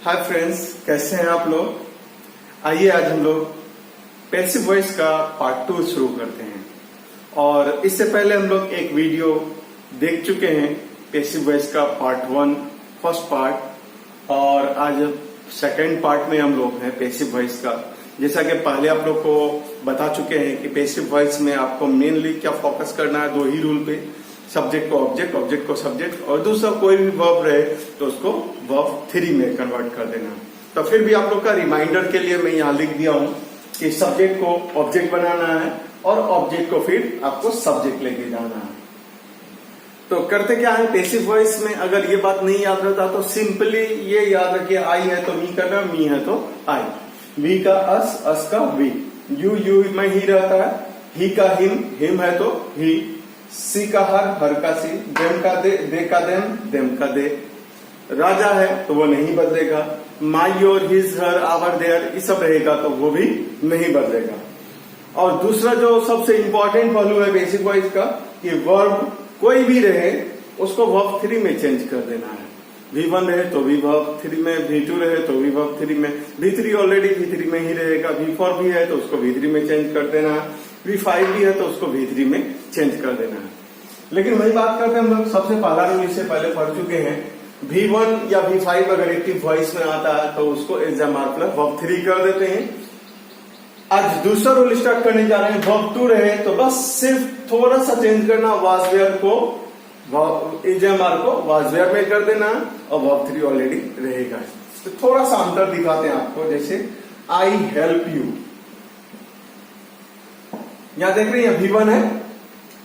Hi friends, कैसे हैं आप लोग। आइए आज हम लोग पैसिव वॉइस का पार्ट 2 शुरू करते हैं। और इससे पहले हम लोग एक वीडियो देख चुके हैं पैसिव वॉइस का पार्ट 1 फर्स्ट पार्ट, और आज सेकंड पार्ट में हम लोग हैं पैसिव वॉइस का। जैसा कि पहले आप लोग को बता चुके हैं कि पैसिव वॉइस में आपको मेनली क्या फोकस करना है, 2 ही रूल पे, सब्जेक्ट को ऑब्जेक्ट, ऑब्जेक्ट को सब्जेक्ट, और दूसरा कोई भी वर्ब रहे तो उसको वर्ब 3 में कन्वर्ट कर देना। तो फिर भी आप लोग का रिमाइंडर के लिए मैं यहाँ लिख दिया हूँ कि सब्जेक्ट को ऑब्जेक्ट बनाना है और ऑब्जेक्ट को फिर आपको सब्जेक्ट लेके जाना है। तो करते क्या है पैसिव वॉइस में, अगर ये बात नहीं याद रहता तो सिंपली ये याद रखिए, आई है तो मी करना, मी है तो आई, वी का अस का वी, यू में ही रहता है, ही का हिम है तो ही, सी का हर का सी, देम का दे का देम का दे। राजा है तो वो नहीं बदलेगा, my your his her our their ये सब रहेगा तो वो भी नहीं बदलेगा। और दूसरा जो सबसे इंपॉर्टेंट पहलू है बेसिक वॉइस का कि वर्ब कोई भी रहे उसको वर्ब 3 में चेंज कर देना है। V1 रहे तो भी वर्ब 3 में, V2 रहे तो भी वर्ब 3 में, V3 ऑलरेडी V3 में ही रहेगा, V4 भी है तो उसको V3 में चेंज कर देना है, V5 भी है तो उसको V3 में चेंज कर देना है। लेकिन वही बात करते हैं हम लोग, सबसे पहला रूल इससे पहले पढ़ चुके हैं, V1 या V5 अगर एक्टिव वॉइस में आता है तो उसको एज ए मार्कर वर्ब 3 कर देते हैं। आज दूसरा रूल स्टार्ट करने जा रहे हैं, वर्ब 2 रहे तो बस सिर्फ थोड़ा सा चेंज करना, वाज वेयर को एजएमआर को वाज वेयर में कर देना और वर्ब 3 ऑलरेडी रहेगा। तो थोड़ा सा अंतर दिखाते हैं आपको, जैसे आई हेल्प यू, यहां देख रहे हैं V1 है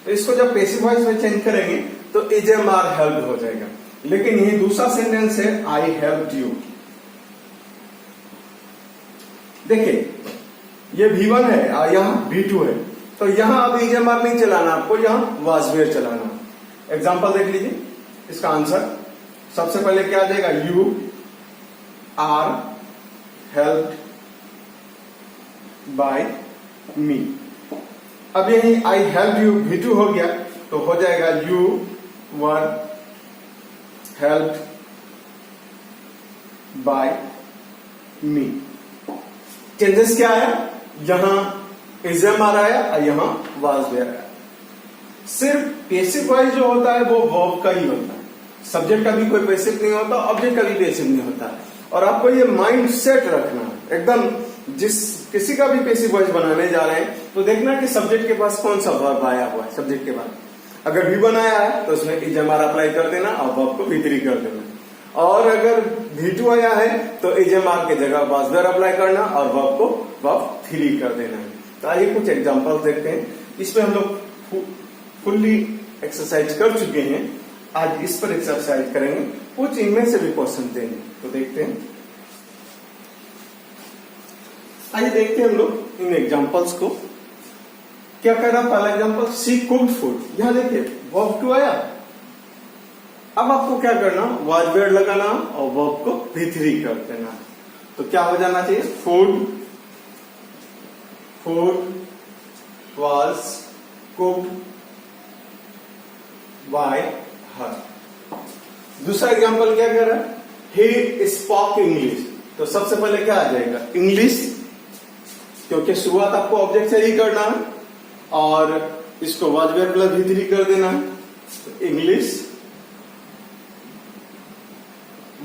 तो इसको जब पैसिव वॉइस में चेंज करेंगे तो एजएमआर हेल्प हो जाएगा। लेकिन ये दूसरा सेंटेंस है आई हेल्प्ड यू, देखिए ये V1 है और यहां V2 है, तो यहां अब एजएमआर नहीं चलाना, आपको यहां वाज वेयर चलाना। एग्जाम्पल देख लीजिए, इसका आंसर सबसे पहले क्या आ जाएगा, यू आर हेल्प्ड बाय मी। अब यही आई हेल्प यू V2 हो गया तो हो जाएगा you were helped bye me. Changes क्या आया, यहां एजएमआर आया और यहां वाज वेयर आया। सिर्फ पैसिव वॉइस जो होता है वो वर्ब का ही होता है, सब्जेक्ट का भी कोई पैसिव नहीं होता, ऑब्जेक्ट का भी पैसिव नहीं होता। और आपको ये माइंड सेट रखना है एकदम, किसी का भी पैसिव वॉइस बनाने जा रहे हैं तो देखना कि सब्जेक्ट के पास कौन सा वर्ब आया हुआ है। सब्जेक्ट के बाद अगर V1 आया है तो उसमें एजएमआर अप्लाई कर देना और वर्ब को V3 कर देना, और अगर V2 आया है तो एजएमआर के जगह वाज वेयर अप्लाई करना और वर्ब को वर्ब 3 कर देना है। तो आइए कुछ एग्जांपल्स देखते हैं। इसमें हम लोग फुल्ली एक्सरसाइज कर चुके हैं, आज इस पर एक्सरसाइज करेंगे, कुछ इनमें से भी क्वेश्चन देंगे। तो देखते हैं, आइए देखते हैं हम लोग इन एग्जांपल्स को। क्या कह रहा पहला एग्जांपल, सी कुक्ड फूड, यहां देखिए वर्ब 2 आया। अब आपको क्या करना, वाज वेयर लगाना और वर्ब को V3 कर देना। तो क्या हो जाना चाहिए, फूड वाज कुक्ड बाय हर। दूसरा एग्जांपल क्या कह रहा है, ही स्पोक इंग्लिश, तो सबसे पहले क्या आ जाएगा, इंग्लिश, क्योंकि शुरुआत आपको ऑब्जेक्ट से ही करना है और इसको वाज वेयर प्लस V3 कर देना है। तो English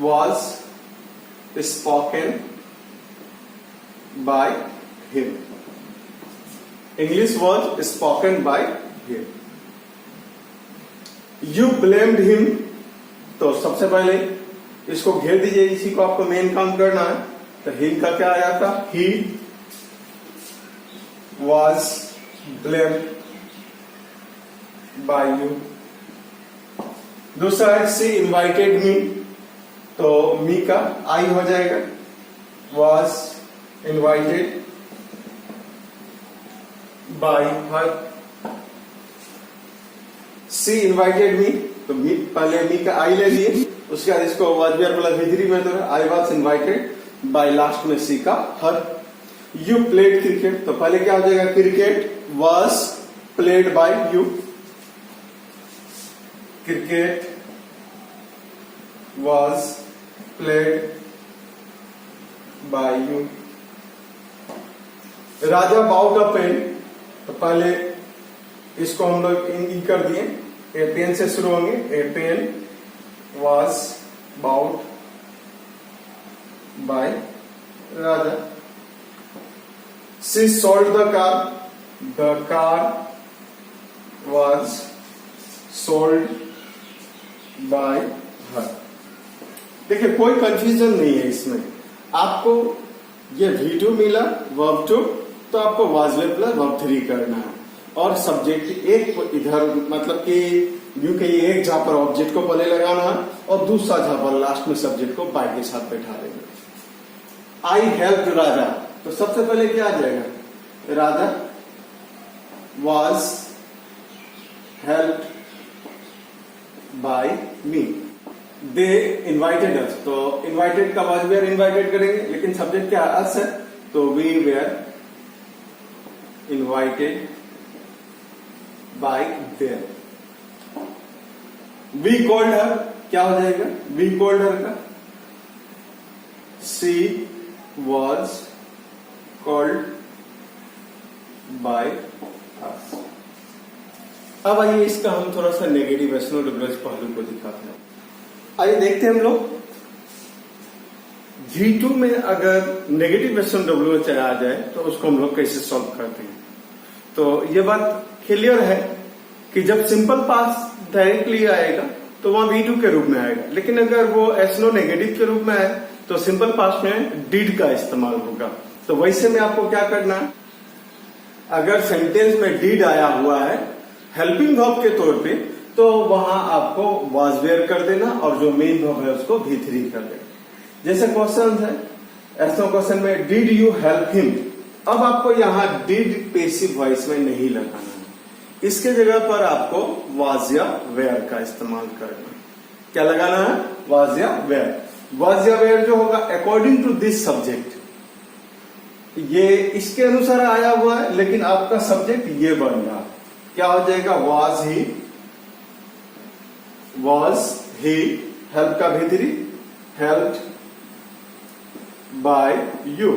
was spoken by him, English was spoken by him। You blamed him, तो सबसे पहले इसको घेर दीजिए, इसी को आपको मेन काम करना है। तो him का क्या आया था, he was blamed by you। दूसरा है she invited me, तो मी का आई हो जाएगा, was invited by her। she invited me, तो मी पहले मी का आई ले लिए, उसके बाद इसको was वेयर प्लस V3 में, तो आई was invited by, लास्ट में सी का हर। यू प्लेड क्रिकेट, तो पहले क्या हो जाएगा, cricket was played by you, cricket was played by you. Raja bought a pen, तो पहले इसको हम लोग इन कर दिए, ए पेन से शुरू होंगे। A pen was bought by Raja. She sold the car was sold by her. देखिए कोई कंफ्यूजन नहीं है इसमें, आपको ये V2 मिला वर्ब 2, तो आपको वाज वे प्लस वर्ब 3 करना है, और सब्जेक्ट एक इधर मतलब कि यूं कि एक जहां पर ऑब्जेक्ट को पहले लगाना है और दूसरा जहां पर लास्ट में सब्जेक्ट को बाय के साथ बैठा देंगे। आई हेल्प राजा, तो सबसे पहले क्या आ जाएगा, Raja was help by me. They invited us, तो इन्वाइटेड का वाज वेयर इन्वाइटेड करेंगे, लेकिन सब्जेक्ट क्या अस है, तो we were invited by there. We called her, क्या हो जाएगा, वी कॉल्ड हर का she was called by us. अब आइए इसका हम थोड़ा सा नेगेटिव SNOWS पहलू को दिखाते हैं। आइए देखते हैं हम लोग V2 में अगर नेगेटिव SNOWS आ जाए तो उसको हम लोग कैसे सॉल्व करते हैं। तो ये बात क्लियर है कि जब सिंपल पास्ट डायरेक्टली आएगा तो वहां V2 के रूप में आएगा, लेकिन अगर वो SNO नेगेटिव के रूप में आए तो सिंपल पास्ट में डिड का इस्तेमाल होगा। तो वैसे में आपको क्या करना है, अगर सेंटेंस में डिड आया हुआ है हेल्पिंग वर्ब के तौर पे, तो वहां आपको वाज वेयर कर देना और जो मेन वर्ब है उसको V3 कर देना। जैसे क्वेश्चन है, ऐसा क्वेश्चन में डिड यू हेल्प हिम, अब आपको यहां डिड पैसिव वॉइस में नहीं लगाना है, इसके जगह पर आपको वाज या वेयर का इस्तेमाल करना। क्या लगाना है, वाज या वेयर। वाज या वेयर जो होगा अकॉर्डिंग टू दिस सब्जेक्ट, ये इसके अनुसार आया हुआ है, लेकिन आपका सब्जेक्ट ये बन रहा, क्या हो जाएगा, वाज ही हेल्प का V3 helped bye you,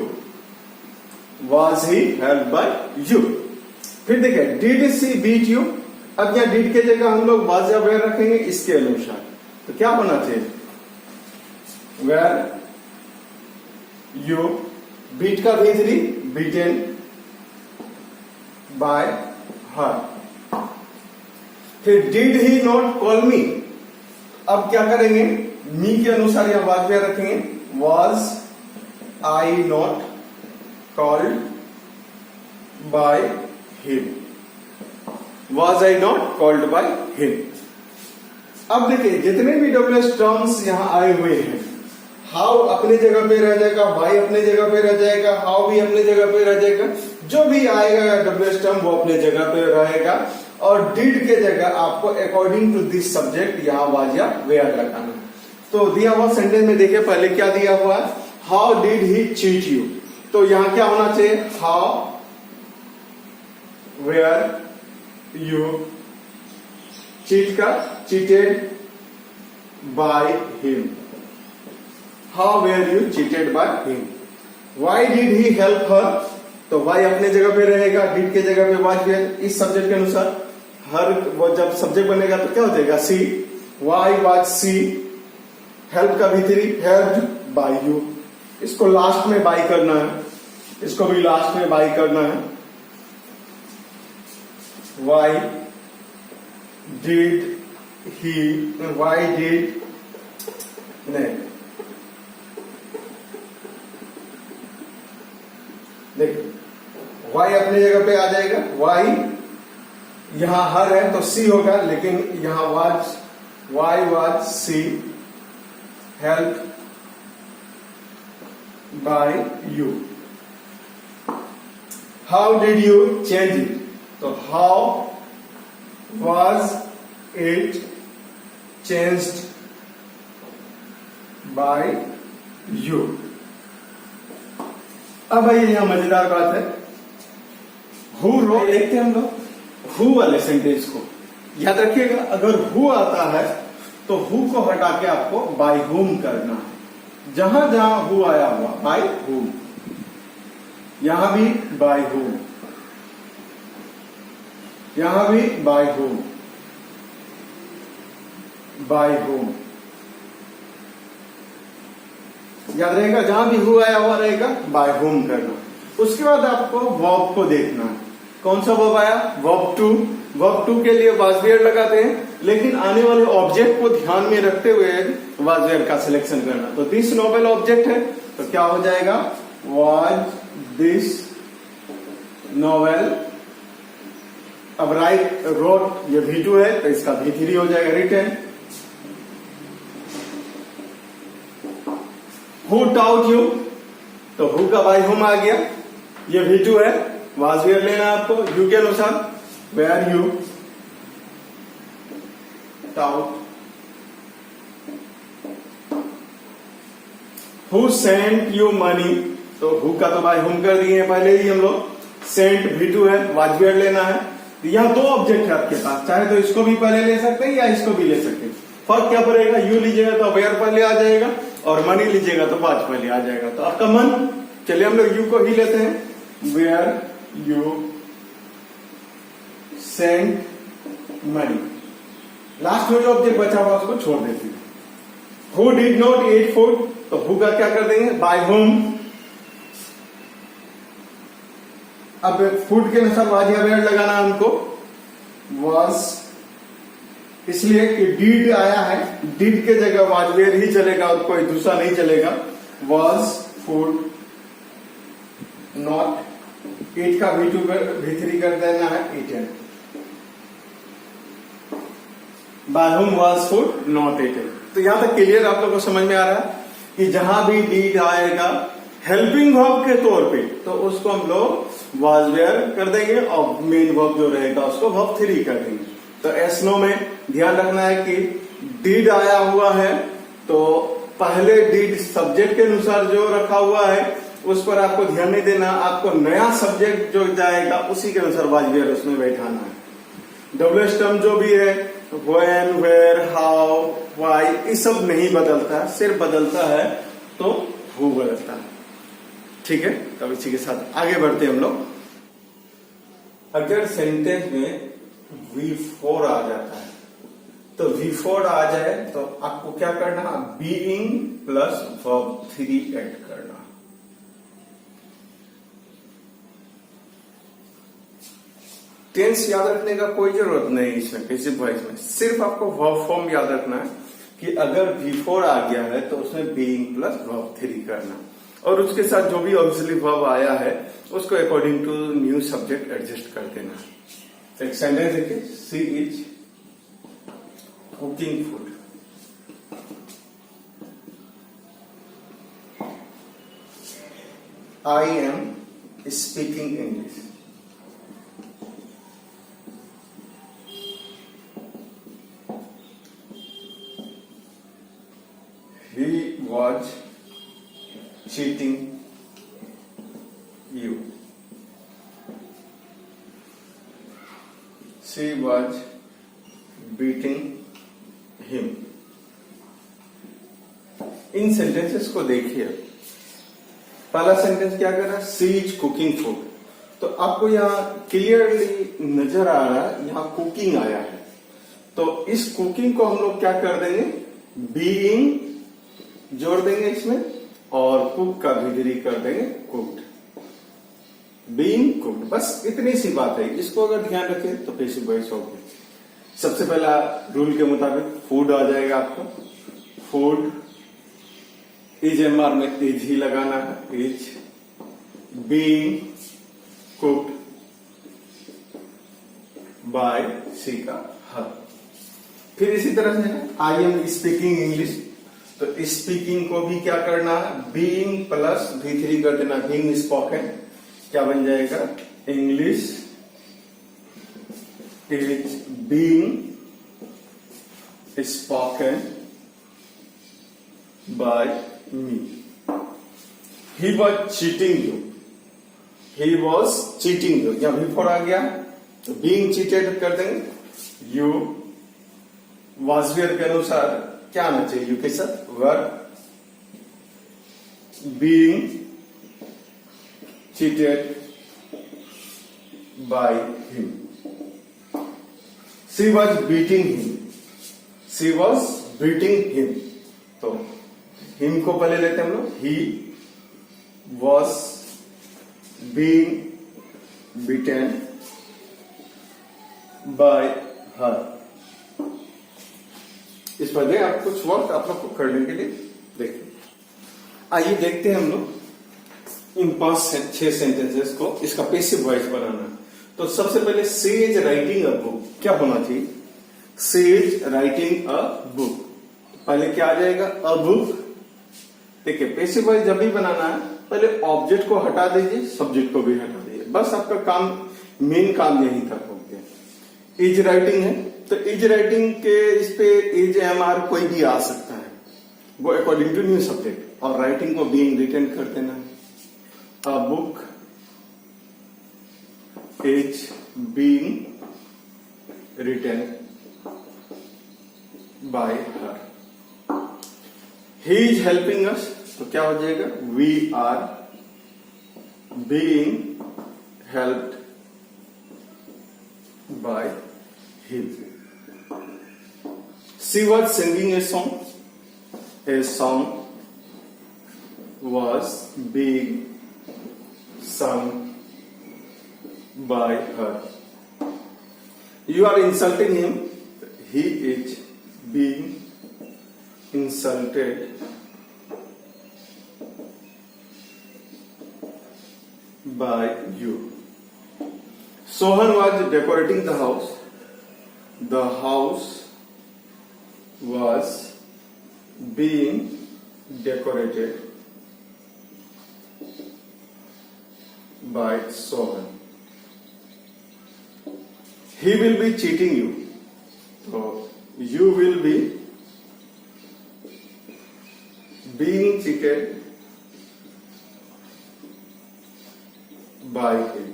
was he help by you. फिर देखिए डिड सी बीट यू, अब यहां डिड के जगह हम लोग वाज या वेयर रखेंगे इसके अनुसार, तो क्या होना चाहिए, वेयर यू बीट का V3 बीटेन बाय हर। फिर did he not call me, अब क्या करेंगे, मी के अनुसार यहां वाज वेयर रखेंगे, was I not called by him, was I not called by him. अब देखिए जितने भी WH टर्म्स यहां आए हुए हैं, हाउ अपने जगह पे रह जाएगा, बाय अपने जगह पे रह जाएगा, हाउ भी अपने जगह पे रह जाएगा, जो भी आएगा WH टर्म वो अपने जगह पे रहेगा, और डिड के जगह आपको अकॉर्डिंग टू दिस सब्जेक्ट यहां वाज या वेयर लगाना है। तो दिया हुआ सेंटेंस में देखिए पहले क्या दिया हुआ है, how did he cheat you, तो यहां क्या होना चाहिए, हाउ वेयर यू चीट का cheated by him, how were you cheated by him. Why did he help her, तो वाई अपने जगह पे रहेगा, डिड के जगह पे वाज वेयर, इस सब्जेक्ट के अनुसार हर वो जब सब्जेक्ट बनेगा तो क्या हो जाएगा, सी, वाई वाज सी हेल्प का V3 हेल्प्ड बाय यू, इसको लास्ट में बाय करना है, इसको भी लास्ट में बाय करना है, Y did he, why did नहीं, देखिए वाई अपनी जगह पे आ जाएगा, वाई यहां हर है तो सी होगा, लेकिन यहां was, why was she help by you. How did you change it, तो how was it changed by you. अब आइए यहां मजेदार बात है, हु रो, देखते हैं हम लोग हु वाले सेंटेंस को, याद रखिएगा अगर हु आता है तो हु को हटा के आपको बाय हुम करना है, जहां जहां हु आया हुआ, बाय हुम, यहां भी बाय हुम, यहां भी बाय हुम, बाय हुम, याद रहेगा। जहां भी हु आया हुआ रहेगा बाय हुम करना। उसके बाद आपको वर्ब को देखना है, कौन सा वर्ब आया, वर्ब टू। वर्ब टू के लिए वाज वेयर लगाते हैं, लेकिन आने वाले ऑब्जेक्ट को ध्यान में रखते हुए वाज वेयर का सिलेक्शन करना। तो दिस नोवेल ऑब्जेक्ट है, तो क्या हो जाएगा, वाज दिस नोवेल। अब राइट रोट, ये V2 है तो इसका V3 हो जाएगा, रिटन। हु टाउट यू, तो हु का बाय हुम आ गया, ये V2 है, वाज वेयर लेना आपको यू के अनुसार, were you taught. Who sent you money, तो हु का तो बाय हुम कर दिए हैं पहले ही हम लोग, सेंट V2 है, वाज वेयर लेना है। तो यहां दो ऑब्जेक्ट है आपके पास, चाहे तो इसको भी पहले ले सकते हैं या इसको भी ले सकते हैं। फर्क क्या पड़ेगा, यू लीजिएगा तो वेयर पहले आ जाएगा, और मनी लीजिएगा तो वाज पहले आ जाएगा। तो आपका मन, चलिए हम लोग यू को ही लेते हैं, were you sent money. Last में जो ऑब्जेक्ट बचा हुआ उसको छोड़ देते हैं। Who did not eat food, तो हु का क्या कर देंगे, बाय होम। अब फूड के अनुसार वाज या वेयर लगाना हमको, वाज, इसलिए कि डिड आया है, डिड के जगह वाज वेयर ही चलेगा और कोई दूसरा नहीं चलेगा। वाज फूड नॉट, ईट का V3 कर देना है, eaten. By whom was food not eaten. तो यहां तक क्लियर आप लोगों को समझ में आ रहा है कि जहां भी डीड आएगा हेल्पिंग वर्ब के तौर पे, तो उसको हम लोग वाज वेयर कर देंगे, और मेन वर्ब जो रहेगा उसको वर्ब 3 कर देंगे। तो एसनो में ध्यान रखना है कि डीड आया हुआ है तो पहले डीड सब्जेक्ट के अनुसार जो रखा हुआ है उस पर आपको ध्यान नहीं देना, आपको नया सब्जेक्ट जो जाएगा उसी के अनुसार वाज वेयर उसमें बैठाना है। डब्ल्यू टर्म जो भी है, व्हेन, वेयर, हाउ, व्हाई, ये सब नहीं बदलता, सिर्फ बदलता है तो हु बदलता है। ठीक है, तब इसी के साथ आगे बढ़ते हम लोग। अगर सेंटेंस में V4 आ जाता है, तो V4 आ जाए तो आपको क्या करना, बीइंग प्लस वर्ब 3 ऐड करना। टेंस याद रखने का कोई जरूरत नहीं इसमें, पैसिव वॉइस में सिर्फ आपको वर्ब फॉर्म याद रखना है कि अगर V4 आ गया है तो उसमें बीइंग प्लस वर्ब 3 करना, और उसके साथ जो भी ऑब्वियसली वर्ब आया है उसको according to new subject adjust कर देना। एक सेंटेंस देखिए, she is cooking food, I am speaking English, he was cheating you, she was beating him। इन सेंटेंसेस को देखिए, पहला सेंटेंस क्या कर रहा है, सी इज कुकिंग फूड, तो आपको यहाँ क्लियरली नजर आ रहा है यहाँ कुकिंग आया है, तो इस कुकिंग को हम लोग क्या कर देंगे, बीइंग जोड़ देंगे इसमें, और कुक का V3 कर देंगे, कुक्ड, बीइंग कुक्ड। बस इतनी सी बात है, इसको अगर ध्यान रखें तो पैसिव वॉइस होगी। सबसे पहला रूल के मुताबिक फूड आ जाएगा आपको, फूड इज एमआर में इज ही लगाना है, इज बीइंग कुक्ड बाय सी का हर। फिर इसी तरह से आई एम स्पीकिंग इंग्लिश, तो स्पीकिंग को भी क्या करना है, बीइंग प्लस V3 कर देना, बीइंग स्पोकन, क्या बन जाएगा, English is being spoken by me. He was cheating you, he was cheating you, जब V4 आ गया तो बीइंग चीटेड कर देंगे, यू वाज वेयर के अनुसार क्या आना चाहिए, यू के साथ verb, being cheated by him. She was beating him. She was beating him. तो him को पहले लेते हैं हम लोग. He was being beaten by her. इस पर दे आप कुछ वक्त आप लोग को करने के लिए देखिए. आइए देखते हैं हम लोग इन 5-6 सेंटेंसेस को इसका पैसिव वॉइस बनाना. तो सबसे पहले she is writing a book. क्या होना चाहिए? She is writing a book. पहले क्या आ जाएगा? A book. देखिए पैसिव वॉइस जब भी बनाना है पहले ऑब्जेक्ट को हटा दीजिए, सब्जेक्ट को भी हटा दीजिए. बस आपका काम, मेन काम यहीं तक हो गया. इज राइटिंग है तो इज राइटिंग के इस पे इज एम आर कोई भी आ सकता है, वो अकॉर्डिंग टू न्यू सब्जेक्ट. और राइटिंग को बीइंग रिटन कर देना. A book is being written by her. He is helping us. तो क्या हो जाएगा? We are being helped by him. She was singing a song. A song was being sung by her. You are insulting him. He is being insulted by you. Sohan was decorating the house. The house was being decorated by Sohan. He will be cheating you. So you will be being cheated by him.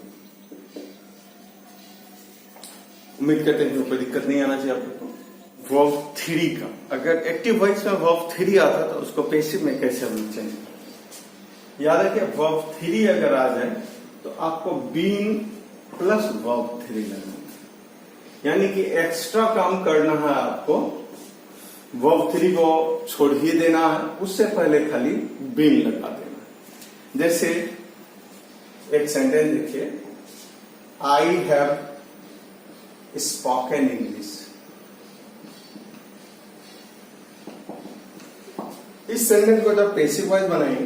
उम्मीद करते हैं कोई दिक्कत नहीं आना चाहिए आपको. Verb 3 का अगर एक्टिव वॉइस में वर्ब 3 आता तो उसको पैसिव में कैसे हम चाहिए? याद है कि वर्ब 3 अगर आ जाए तो आपको बीइंग प्लस वर्ब 3 लगना, यानी कि एक्स्ट्रा काम करना है आपको. वर्ब 3 को छोड़ ही देना है, उससे पहले खाली बीइंग लगा देना. जैसे एक सेंटेंस देखिए, आई हैव स्पोकन इंग्लिश. इस सेंटेंस को जब पैसिव वॉइस बनाएंगे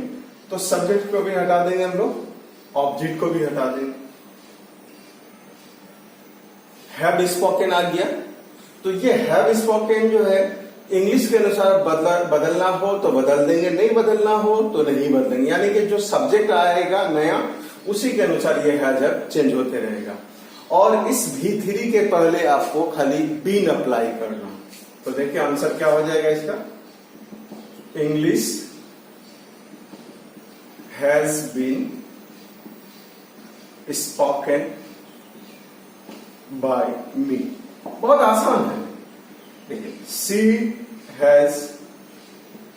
तो सब्जेक्ट को भी हटा देंगे हम लोग, ऑब्जेक्ट को भी हटा देंगे. हैव स्पोकन आ गया तो ये हैव स्पोकन जो है इंग्लिश के अनुसार बदलना हो तो बदल देंगे, नहीं बदलना हो तो नहीं बदलेंगे. यानी कि जो सब्जेक्ट आएगा नया उसी के अनुसार ये हैव चेंज होते रहेगा. और इस V3 के पहले आपको खाली बीन अप्लाई करना. तो देखिए आंसर क्या हो जाएगा इसका? English has been spoken by me. बहुत आसान है. देखिए शी हैज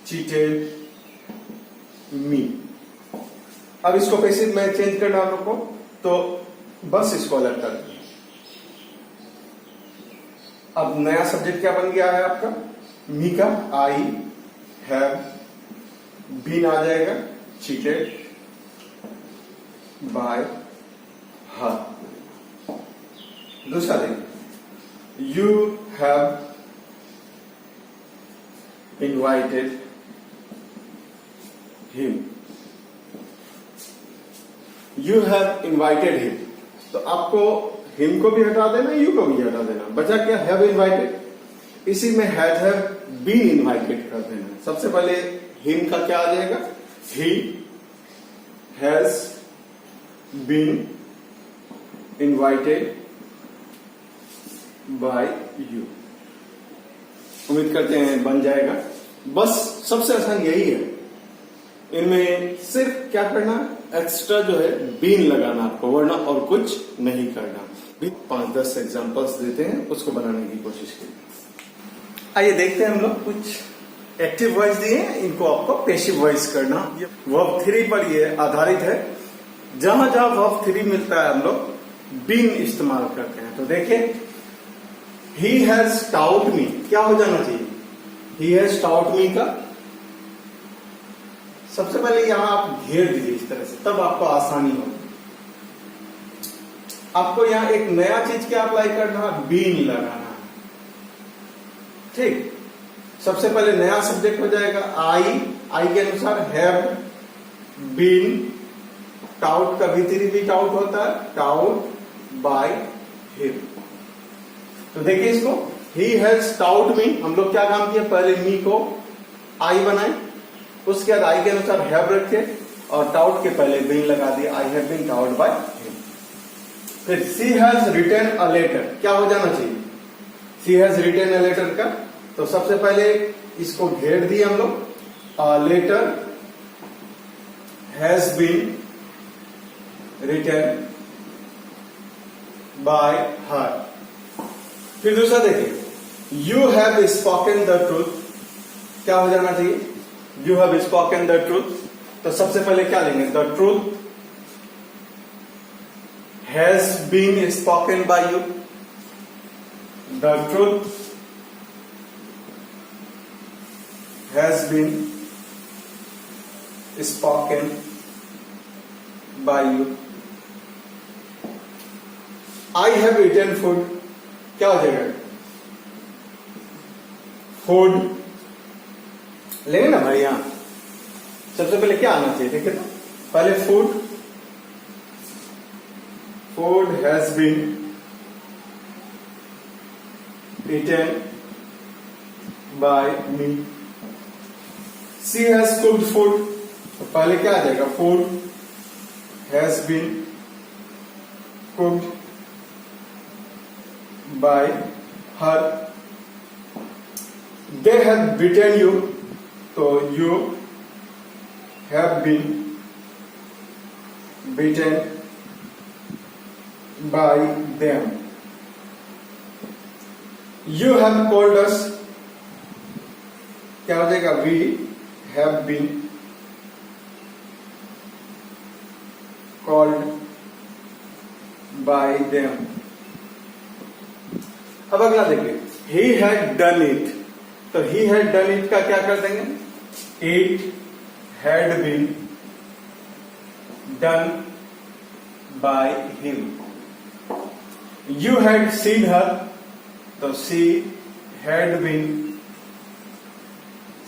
चीटेड मी. अब इसको पैसिव में चेंज करना आप लोग को, तो बस इसको अलग कर दिया. अब नया सब्जेक्ट क्या बन गया है आपका? मी का. आई हैव बीन आ जाएगा चीटेड बाय हर. दूसरा देखिए, you have invited him. You have invited him. तो आपको हिम को भी हटा देना, यू को भी हटा देना. बचा क्या? Have invited. इसी में हैव बीन इनवाइटेड कर देना. सबसे पहले हिम का क्या आ जाएगा? He has been invited by you. उम्मीद करते हैं बन जाएगा. बस सबसे आसान यही है. इनमें सिर्फ क्या करना, एक्स्ट्रा जो है बीन लगाना आपको, वरना और कुछ नहीं करना. 5-10 एग्जांपल्स देते हैं, उसको बनाने की कोशिश करिए. आइए देखते हैं हम लोग कुछ एक्टिव वॉइस दिए हैं, इनको आपको पैसिव वॉइस करना। वर्ब 3 पर ये आधारित है। जहां जहां वर्ब 3 मिलता है हम लोग बीन इस्तेमाल करते हैं। तो देखिए, ही हैज टाउट मी, क्या हो जाना चाहिए? ही हैज टाउट मी का सबसे पहले यहां आप घेर दीजिए इस तरह से, तब आपको आसानी होगी। आपको यहां एक नया चीज क्या अप्लाई करना, बीन लगाना। ठीक, सबसे पहले नया सब्जेक्ट हो जाएगा आई के अनुसार हैव बीन, टाउट का भीतरी भी टाउट होता है, टाउट बाय हिम। तो देखिए इसको, ही हैज टाउट मी, हम लोग क्या काम किया, पहले मी को आई बनाए, उसके बाद आई के अनुसार हैव रखे और टाउट के पहले बीन लगा दिया, I have been taught by him. फिर she has written a letter, क्या हो जाना चाहिए? She has written a letter का, तो सबसे पहले इसको घेर दिए हम लोग, a letter has been written by her. फिर दूसरा देखिए, you have spoken the truth, क्या हो जाना चाहिए? You have spoken the truth, तो सबसे पहले क्या लेंगे, the truth has been spoken by you, the truth has been spoken by you. I have eaten food, क्या हो जाएगा? फूड लेंगे ना भाई। यहां सबसे पहले क्या आना चाहिए, देखिए तो पहले food, food has been eaten by me. She has cooked food, तो पहले क्या आ जाएगा, food has been cooked by her। they have beaten you, तो you have been beaten by them। you have called us, क्या हो जाएगा, we have been called by them। अब अगला देखिए, he had done it, तो he had done it का क्या कर देंगे, it had been done by him। you had seen her, तो she had been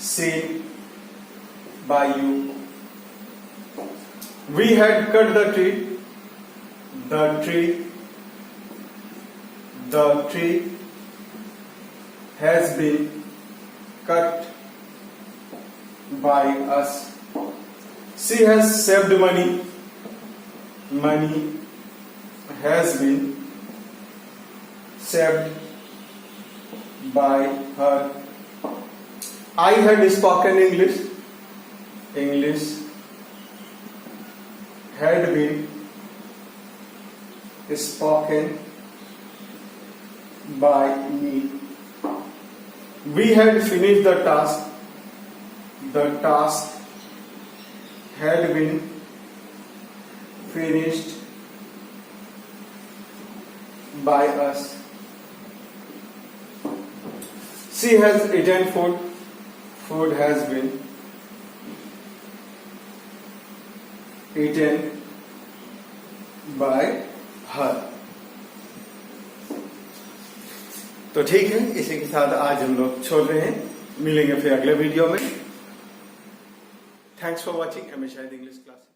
seen by you। we had cut the tree, the tree has been cut by us। she has saved money, money has been saved by her। I had spoken English, English had been spoken by me। we had finished the task had been finished by us। she has eaten food, food has been eaten by her। तो ठीक है, इसी के साथ आज हम लोग छोड़ रहे हैं, मिलेंगे फिर अगले वीडियो में। Thanks for watching MA Shahid English class.